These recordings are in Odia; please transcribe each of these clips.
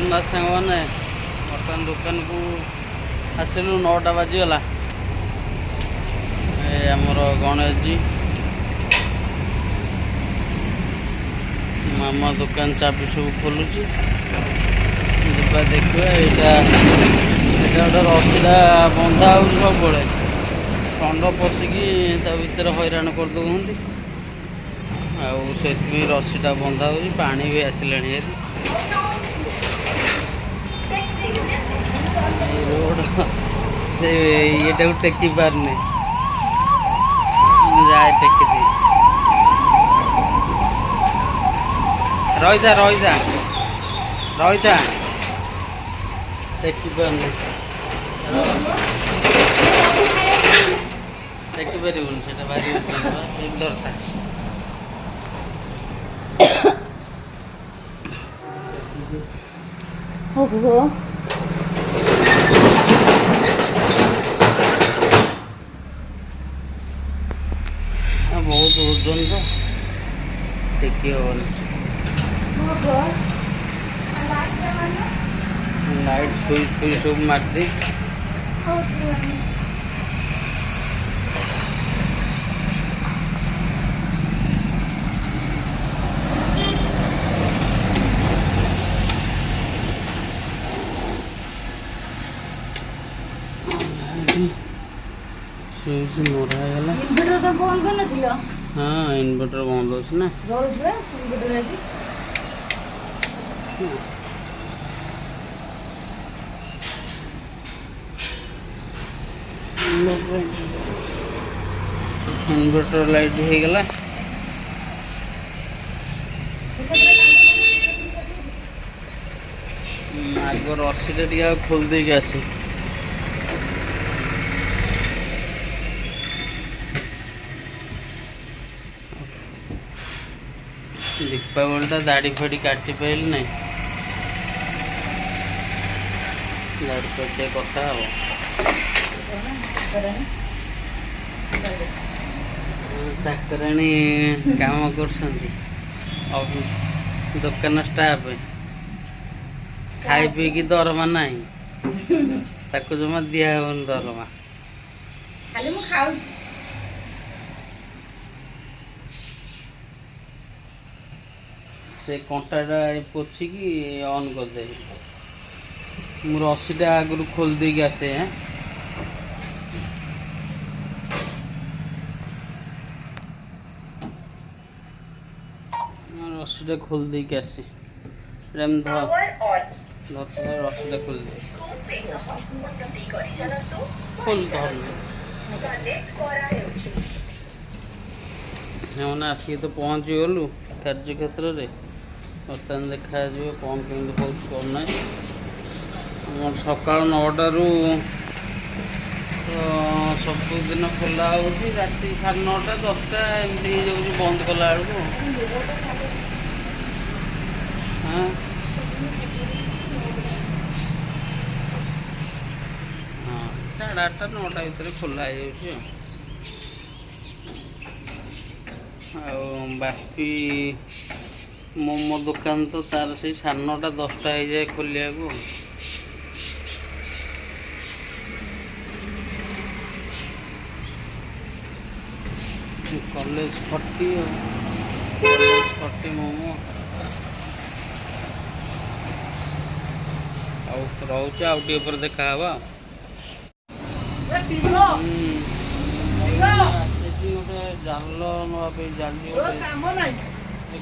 ଜଗନ୍ନାଥ ସାଙ୍ଗମାନେ ବର୍ତ୍ତମାନ ଦୋକାନକୁ ଆସିଲୁ 9ଟା ବାଜିଗଲା। ଏ ଆମର ଗଣେଶଜୀ ମାମା ଦୋକାନ ଚାବି ସବୁ ଖୋଲୁଛି, ଯିବା ଦେଖିବା। ଏଇଟା ଗୋଟେ ରସିଟା ବନ୍ଧା ହେଉଛି ସବୁବେଳେ, ଷଣ୍ଢ ପଶିକି ତା ଭିତରେ ହଇରାଣ କରିଦେଉଛନ୍ତି, ଆଉ ସେଥିପାଇଁ ରସିଟା ବନ୍ଧା ହେଉଛି। ପାଣି ବି ଆସିଲାଣି ଏଠି ରୋଡ଼, ସେ ଇଏଟାକୁ ଟେକି ପାରୁନି, ଯାଏ ଟେକିଦିଏ। ରହିଥା ରହିଥା ରହିଥା, ଟେକି ପାରୁନି, ଟେକି ପାରିବୁନି, ସେଟା ଭାରି ଦରକାର। ଓହୋ ବହୁତ ଓଜନ ତ ଟେକି ହବନି। ଲାଇଟ୍ ସୁଇଚ୍ ଫୁଇଚ୍ ସବୁ ମାରିଦେଇ ସୁଇଚ୍ ମରା ହେଇଗଲା। ଇନଭର୍ଟର ତ ବନ୍ଦ କରିନଥିଲ? ହଁ, ଇନଭର୍ଟର ବନ୍ଦ ଅଛି ନା। ଇନଭର୍ଟର ଲାଇଟ୍ ହେଇଗଲା। ଆଗ ରସିଟା ଟିକେ ଆଉ ଖୋଲି ଦେଇକି ଆସେ। ଦୀପାବଳିଟା ଦାଢ଼ି ଫାଡ଼ି କାଟି ପାଇଲି ନାହିଁ, ଦାଢ଼ି କାଟିବା କଥା ହବ। ଚାକରାଣୀ କାମ କରୁଛନ୍ତି, ଦୋକାନ ଷ୍ଟାଫ୍, ଖାଇ ପିଇକି ଦରମା ନାହିଁ, ତାକୁ ଜମା ଦିଆ ହେବନି ଦରମା। ଖାଲି ମୁଁ ଖାଉଛି। ସେ କଣ୍ଟାଟା ପୋଛିକି ଅନ୍ କରିଦେବି। ମୁଁ ରସିଟା ଆଗରୁ ଖୋଲି ଦେଇକି ଆସେ। ରସିଟା ଖୋଲି ଦେଇକି ଆସେ। ରସିଟା ଖୋଲି ଦେଇ ଖୋଲି ଧରୁନି। ସେମାନେ ଆସିକି ତ ପହଞ୍ଚିଗଲୁ କାର୍ଯ୍ୟକ୍ଷେତ୍ରରେ। ବର୍ତ୍ତମାନ ଦେଖାଯିବ କ'ଣ କେମିତି ହେଉଛି କ'ଣ ନାହିଁ। ଆମର ସକାଳ 9ଟାରୁ ସବୁଦିନ ଖୋଲା ହେଉଛି, ରାତି 9:30 10ଟା ଏମିତି ହେଇଯାଉଛି ବନ୍ଦ କଲା ବେଳକୁ। ହଁ, 8:30 9ଟା ଭିତରେ ଖୋଲା ହେଇଯାଉଛି। ଆଉ ବାପି ମୋମୋ ଦୋକାନ ତ ତାର ସେଇ 9:30 10ଟା ହେଇଯାଏ ଖୋଲିବାକୁ। କଲେଜ ଖଟି ମୋମୋ। ଆଉ ରହୁଛି, ଆଉ ଟିକେ ପରେ ଦେଖା ହବା। ଗୋଟେ ଜାଲ ନେବା ପାଇଁ, ଜାଲି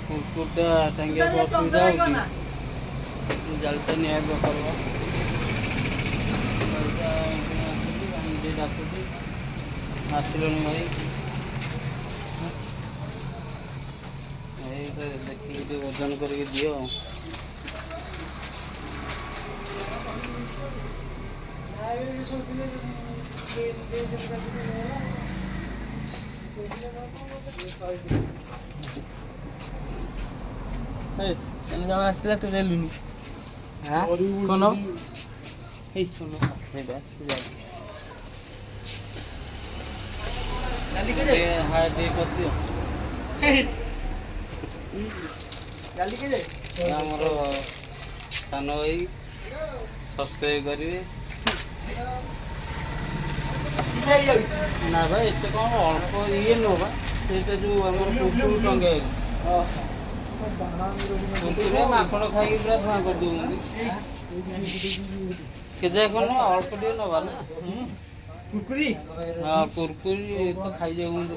କୁକୁରଟା ଟାଙ୍ଗିବାକୁ ଅସୁବିଧା ହେଉଛି, ଜାଲଟା ନିହାତି ଦରକାର। ଡାକୁଛି, ଆସିଲଣି ଭାଇ? ଏଇଟା ଦେଖିକି ଟିକେ ଓଜନ କରିକି ଦିଅ। ଜଣ ଆସିଲା ତୁ ଦେଲୁନି। କଣ ଆମର ସାନ ଭାଇ ସବସ୍କ୍ରାଇବ୍ କରିବେ। ନା ଭାଇ ଏତେ କ'ଣ ଅଳ୍ପ ଇଏ ନୁହଁ ବା, ସେଇଟା ଯେଉଁ ଆମର କୁକୁର ଟଙ୍ଗା କୁକୁର ମାଙ୍କଡ଼ ଖାଇକି ପୁରା ଧୂଆଁ କରିଦେଉଛନ୍ତି। କେତେ କ'ଣ ଅଳ୍ପ ଟିକେ ନେବା ନା। କୁରକୁରି ହଁ କୁରକୁରି ତ ଖାଇଯାଉଛନ୍ତି।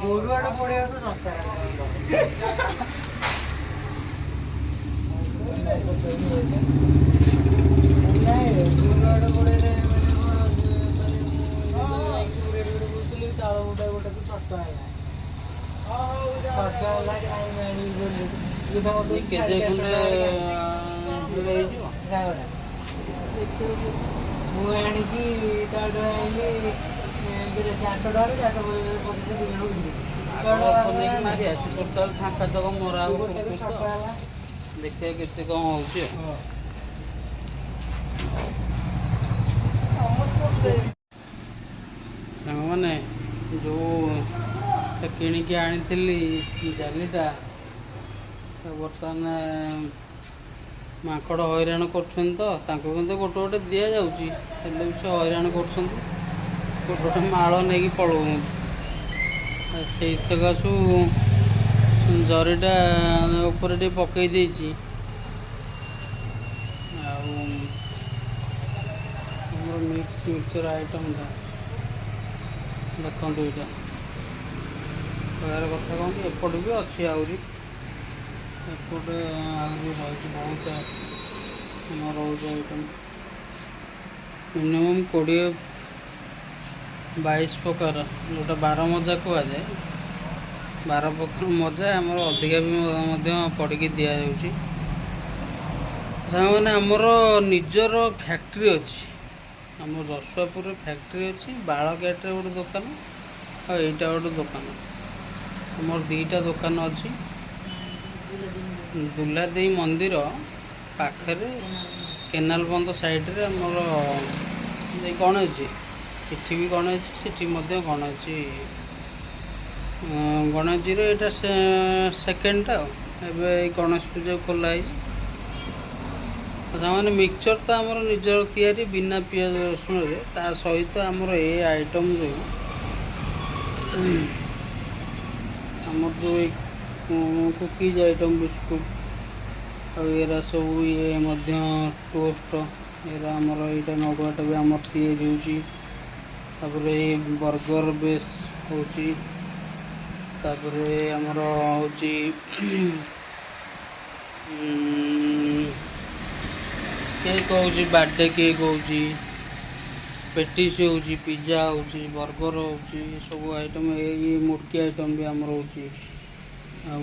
ଗୋରୁ ଆଡ଼େ ପଡ଼ିବା ତ ଶସ୍ତା କେଜି ଖଣ୍ଡେ ହେଇଯିବ। ମୁଁ ଆଣିକି ତାଠୁ ଆଣିଲି 400 ଟଙ୍କାରେ 450 ମାରି ଆସି ଟୋଟାଲ ଫାଙ୍କା ତକ ମରା ହବ। ଦେଖିବା କେତେ କ'ଣ ହେଉଛି। ସାଙ୍ଗମାନେ ଯେଉଁ କିଣିକି ଆଣିଥିଲି ଜାଲିଟା ବର୍ତ୍ତମାନ ମାଙ୍କଡ଼ ହଇରାଣ କରୁଛନ୍ତି ତ, ତାଙ୍କୁ କିନ୍ତୁ ଗୋଟେ ଗୋଟେ ଦିଆଯାଉଛି, ହେଲେ ବି ସେ ହଇରାଣ କରୁଛନ୍ତି। ଗୋଟେ ଗୋଟେ ମାଳ ନେଇକି ପଳଉଛନ୍ତି। ସେଇ ସକାଶୁ ଜରିଟା ଉପରେ ଟିକେ ପକେଇ ଦେଇଛି। ଆଉ ଆମର ମିକ୍ସଚର ଆଇଟମ୍ଟା ଦେଖନ୍ତୁ, ଏଇଟା କହିବାର କଥା କ'ଣ କି ଏପଟେ ବି ଅଛି ଆହୁରି, ଏପଟେ ଆହୁରି ରହିଛି ବହୁତ ଆମର ରହୁଛି ଆଇଟମ୍। ମିନିମମ୍ 20-22 ପ୍ରକାର, ଯେଉଁଟା 12 ମଜା କୁହାଯାଏ। 12 ପ୍ରକାର ମଜା ଆମର ଅଧିକା ବି ମଧ୍ୟ ପଡ଼ିକି ଦିଆଯାଉଛି। ସାଙ୍ଗମାନେ ଆମର ନିଜର ଫ୍ୟାକ୍ଟ୍ରି ଅଛି, ଆମ ରସୁଆପୁରରେ ଫ୍ୟାକ୍ଟ୍ରି ଅଛି। ବାଳକାଟରେ ଗୋଟେ ଦୋକାନ ଆଉ ଏଇଟା ଗୋଟେ ଦୋକାନ। ଆମର ଦୁଇଟା ଦୋକାନ ଅଛି। ଦୁଲାଦେଇ ମନ୍ଦିର ପାଖରେ କେନାଲ ବନ୍ଧ ସାଇଡ଼ରେ ଆମର ଗଣେଶ, ଏଠି ବି ଗଣେଶ, ସେଠି ମଧ୍ୟ ଗଣେଶ। ଗଣେଶଜୀର ଏଇଟା ସେକେଣ୍ଡଟା। ଏବେ ଏଇ ଗଣେଶ ପୂଜା ଖୋଲା ହେଇଛି। ତାମାନେ ମିକ୍ସଚର ତ ଆମର ନିଜର ତିଆରି ବିନା ପିଆଜ ରସୁଣରେ। ତା ସହିତ ଆମର ଏ ଆଇଟମ୍ ଯେଉଁ ଆମର ଯେଉଁ ଏଇ କୁକିଜ୍ ଆଇଟମ୍, ବିସ୍କୁଟ୍ ଆଉ ଏରା ସବୁ ଇଏ ମଧ୍ୟ ଟୋଷ୍ଟ, ଏରା ଆମର ଏଇଟା ନଡ଼ୁଆଟା ବି ଆମର ତିଆରି ହେଉଛି। ତାପରେ ଏଇ ବର୍ଗର ବେସ୍ ହେଉଛି। ତାପରେ ଆମର ହେଉଛି କେକ୍ ହେଉଛି, ବାର୍ଥଡେ କେକ୍ ହେଉଛି, ପେଟିସ୍ ହେଉଛି, ପିଜା ହେଉଛି, ବର୍ଗର ହେଉଛି, ସବୁ ଆଇଟମ୍। ଏଇ ମୁଡ଼କି ଆଇଟମ୍ ବି ଆମର ହେଉଛି। ଆଉ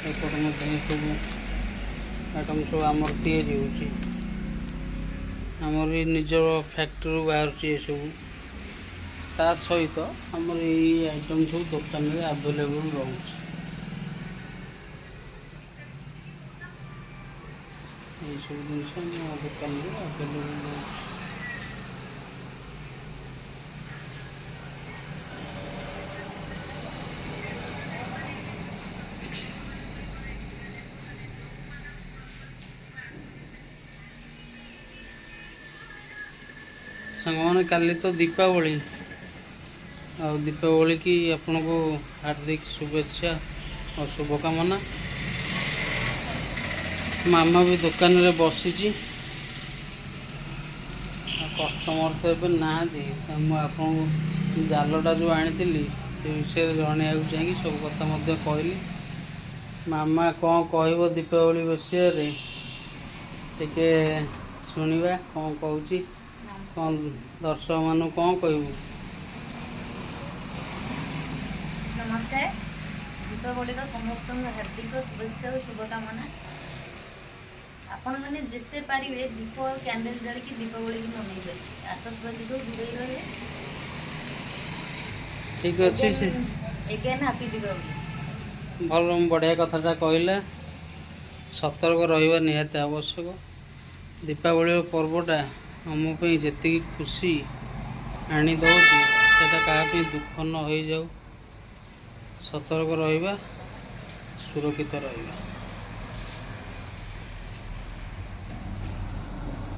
ଏପଟେ ମଧ୍ୟ ସବୁ ଆଇଟମ୍ ସବୁ ଆମର ତିଆରି ହେଉଛି। ଆମର ଏଇ ନିଜ ଫ୍ୟାକ୍ଟ୍ରିରୁ ବାହାରୁଛି ଏସବୁ। ତା ସହିତ ଆମର ଏଇ ଆଇଟମ୍ ସବୁ ଦୋକାନରେ ଆଭେଲେବୁଲ୍ ରହୁଛି। ଏଇସବୁ ଜିନିଷ ଆମ ଦୋକାନରେ ଆଭେଲେବୁଲ୍ ରହୁଛି। ସାଙ୍ଗମାନେ କାଲି ତ ଦୀପାବଳି, ଆଉ ଦୀପାବଳି କି ଆପଣଙ୍କୁ ହାର୍ଦ୍ଦିକ ଶୁଭେଚ୍ଛା ଓ ଶୁଭକାମନା। ମାମା ବି ଦୋକାନରେ ବସିଛି, ଆଉ କଷ୍ଟମର ତ ଏବେ ନାହାନ୍ତି। ମୁଁ ଆପଣଙ୍କୁ ଜାଲଟା ଯେଉଁ ଆଣିଥିଲି ସେ ବିଷୟରେ ଜଣାଇବାକୁ ଚାହିଁକି ସବୁ କଥା ମଧ୍ୟ କହିଲି। ମାମା କ'ଣ କହିବ ଦୀପାବଳି ବିଷୟରେ ଟିକେ ଶୁଣିବା, କ'ଣ କହୁଛି, କ'ଣ ଦର୍ଶକମାନଙ୍କୁ କ'ଣ କହିବୁ? ନମସ୍କାର। ଦୀପାବଳିର ସମସ୍ତଙ୍କୁ ହାର୍ଦ୍ଦିକ ଶୁଭେଚ୍ଛା ଓ ଶୁଭକାମନା। ଆପଣମାନେ ଯେତେ ପାରିବେ ଦୀପ କ୍ୟାଣ୍ଡେଲ୍ ଜାଳିକି ଦୀପାବଳିକୁ ମନେଇବେ। ଆତସବାଜିଠୁ ଦୂରେଇ ରହିବେ। ଠିକ୍ ଅଛି। Again happy Deepavali. ଭଲ, ବଢ଼ିଆ କଥାଟା କହିଲା। ସତର୍କ ରହିବା ନିହାତି ଆବଶ୍ୟକ। ଦୀପାବଳିର ପର୍ବଟା ଆମ ପାଇଁ ଯେତିକି ଖୁସି ଆଣିଦେଉଛି, ସେଇଟା କାହା ପାଇଁ ଦୁଃଖ ନ ହୋଇଯାଉ। ସତର୍କ ରହିବା, ସୁରକ୍ଷିତ ରହିବା।